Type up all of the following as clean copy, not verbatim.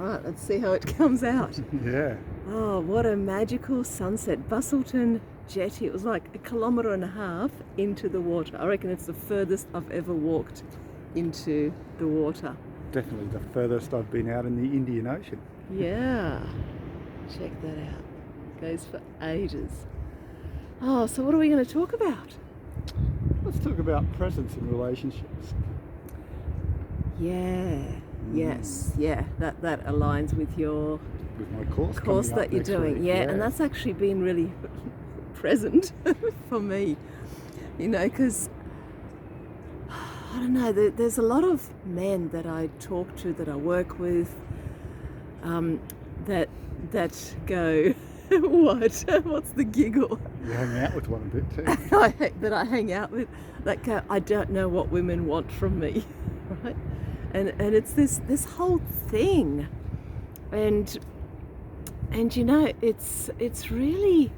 right, let's see how it comes out. Yeah. Oh, what a magical sunset. Bustleton Jetty. It was like 1.5 kilometres into the water. I reckon it's the furthest I've ever walked into the water. Definitely the furthest I've been out in the Indian Ocean. Yeah. Check that out. Goes for ages. Oh, so what are we going to talk about? Let's talk about presence in relationships. Yeah. Yes. Yeah. That aligns with your With my course that you're doing. week. Yeah. And that's actually been really present for me. You know, because I don't know, there's a lot of men that I talk to, that I work with, that go, what? What's the giggle? You hang out with one a bit too. That I hang out with, that go, I don't know what women want from me, right? And it's this whole thing, and you know, it's really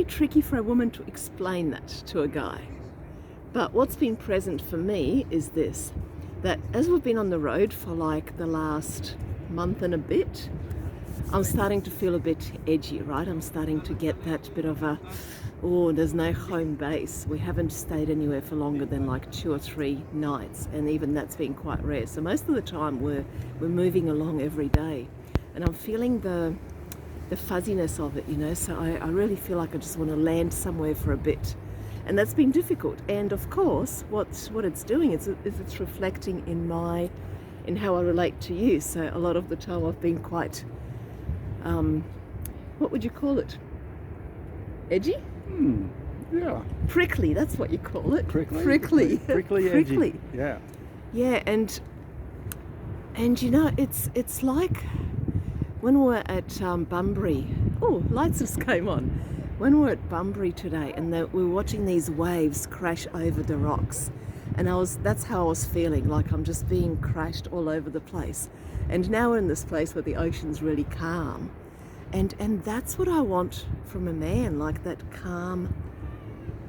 tricky for a woman to explain that to a guy. But what's been present for me is this, that as we've been on the road for like the last month and a bit, I'm starting to feel a bit edgy, right? I'm starting to get that bit of there's no home base. We haven't stayed anywhere for longer than like 2 or 3 nights, and even that's been quite rare. So most of the time we're moving along every day, and I'm feeling the fuzziness of it, you know. So I really feel like I just want to land somewhere for a bit. And that's been difficult. And of course, what it's doing is it's reflecting in how I relate to you. So a lot of the time I've been quite, what would you call it? Edgy? Yeah. Prickly, that's what you call it. Prickly, Prickly, edgy. Yeah. Yeah, and you know, it's like when we're at Bunbury. Oh, lights just came on. When we're at Bunbury today, and we're watching these waves crash over the rocks, and that's how I was feeling, like I'm just being crashed all over the place. And now we're in this place where the ocean's really calm, and that's what I want from a man, like that calm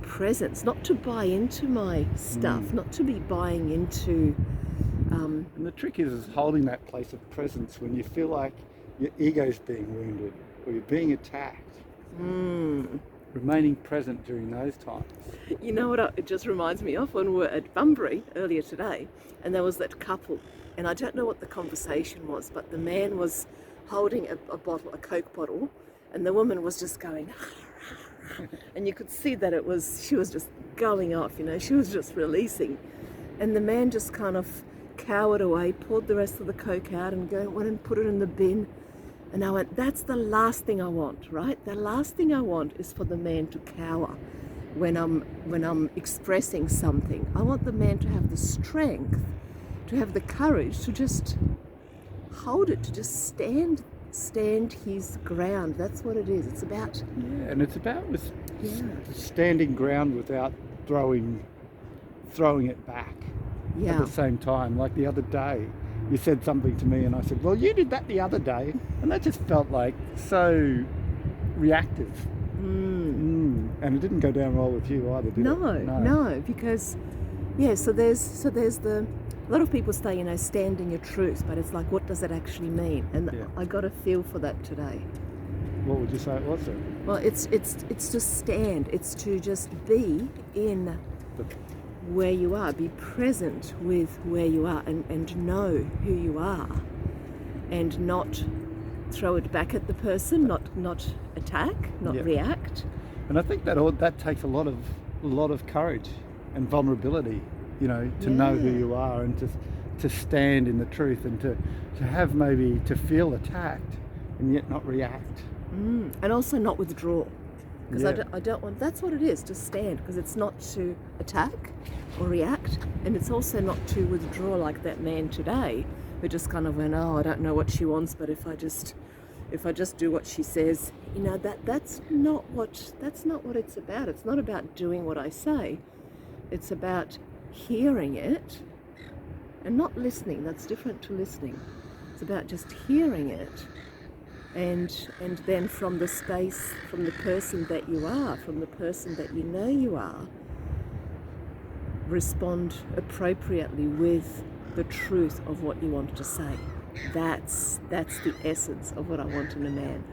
presence, not to buy into my stuff, not to be buying into. And the trick is holding that place of presence when you feel like your ego's being wounded or you're being attacked. Remaining present during those times. You know what it just reminds me of? When we were at Bunbury earlier today, and there was that couple, and I don't know what the conversation was, but the man was holding a Coke bottle, and the woman was just going, and you could see that she was just going off, you know, she was just releasing, and the man just kind of cowered away, poured the rest of the Coke out, and went and put it in the bin. And I went, that's the last thing I want, right? The last thing I want is for the man to cower when I'm expressing something. I want the man to have the strength, to have the courage to just hold it, to just stand his ground. That's what it is. It's about. Yeah, and it's about standing ground without throwing it back at the same time. Like the other day, you said something to me and I said, well, you did that the other day. And that just felt like so reactive. And it didn't go down well with you either, did it? No, because, so there's a lot of people say, you know, stand in your truth, but it's like, what does that actually mean? And I got a feel for that today. What would you say it was then? Well, it's to stand. It's to just be in where you are, be present with where you are, and know who you are, and not throw it back at the person, not attack, not react. And I think that takes a lot of courage and vulnerability, you know, to know who you are, and to stand in the truth, and to have maybe to feel attacked and yet not react. And also not withdraw. Because I don't want, that's what it is, to stand, because it's not to attack or react, and it's also not to withdraw like that man today, who just kind of went, I don't know what she wants, but if I just do what she says, you know, that's not what it's about. It's not about doing what I say. It's about hearing it and not listening. That's different to listening. It's about just hearing it. And then from the space, from the person that you are, from the person that you know you are, respond appropriately with the truth of what you want to say. That's the essence of what I want in a man.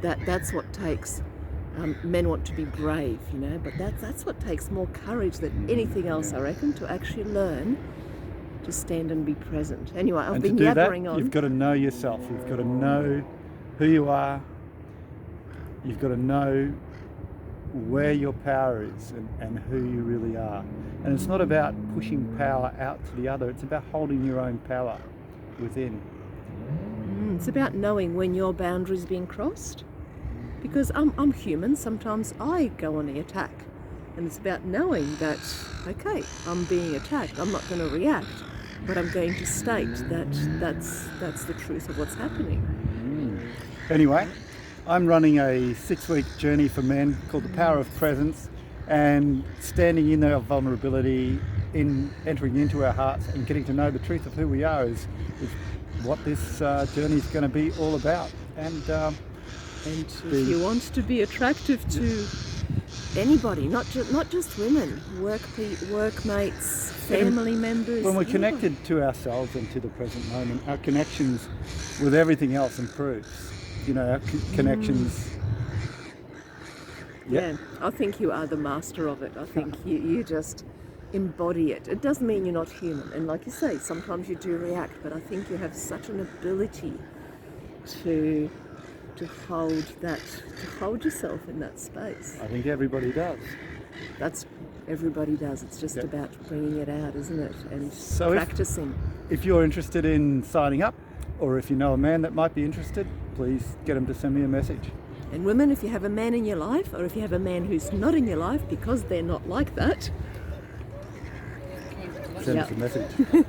That's what takes. Men want to be brave, but that's what takes more courage than anything else, I reckon, to actually learn to stand and be present. Anyway, I've been yabbering on. You've got to know yourself. You've got to know who you are. You've got to know where your power is and who you really are. And it's not about pushing power out to the other. It's about holding your own power within. It's about knowing when your boundary's being crossed. Because I'm human, sometimes I go on the attack. And it's about knowing that, okay, I'm being attacked, I'm not going to react, but I'm going to state that that's the truth of what's happening. Anyway, I'm running a 6-week journey for men called The Power of Presence, and standing in our vulnerability, in entering into our hearts and getting to know the truth of who we are is what this journey is going to be all about. And if you want to be attractive to anybody, not just women, workmates, family members. When we're connected to ourselves and to the present moment, our connections with everything else improves. Our connections. Yeah, I think you are the master of it. I think you just embody it. It doesn't mean you're not human. And like you say, sometimes you do react, but I think you have such an ability to hold yourself in that space. I think everybody does. Everybody does. It's just about bringing it out, isn't it? And so practicing. If you're interested in signing up, or if you know a man that might be interested, please get him to send me a message. And women, if you have a man in your life, or if you have a man who's not in your life because they're not like that, send us a message.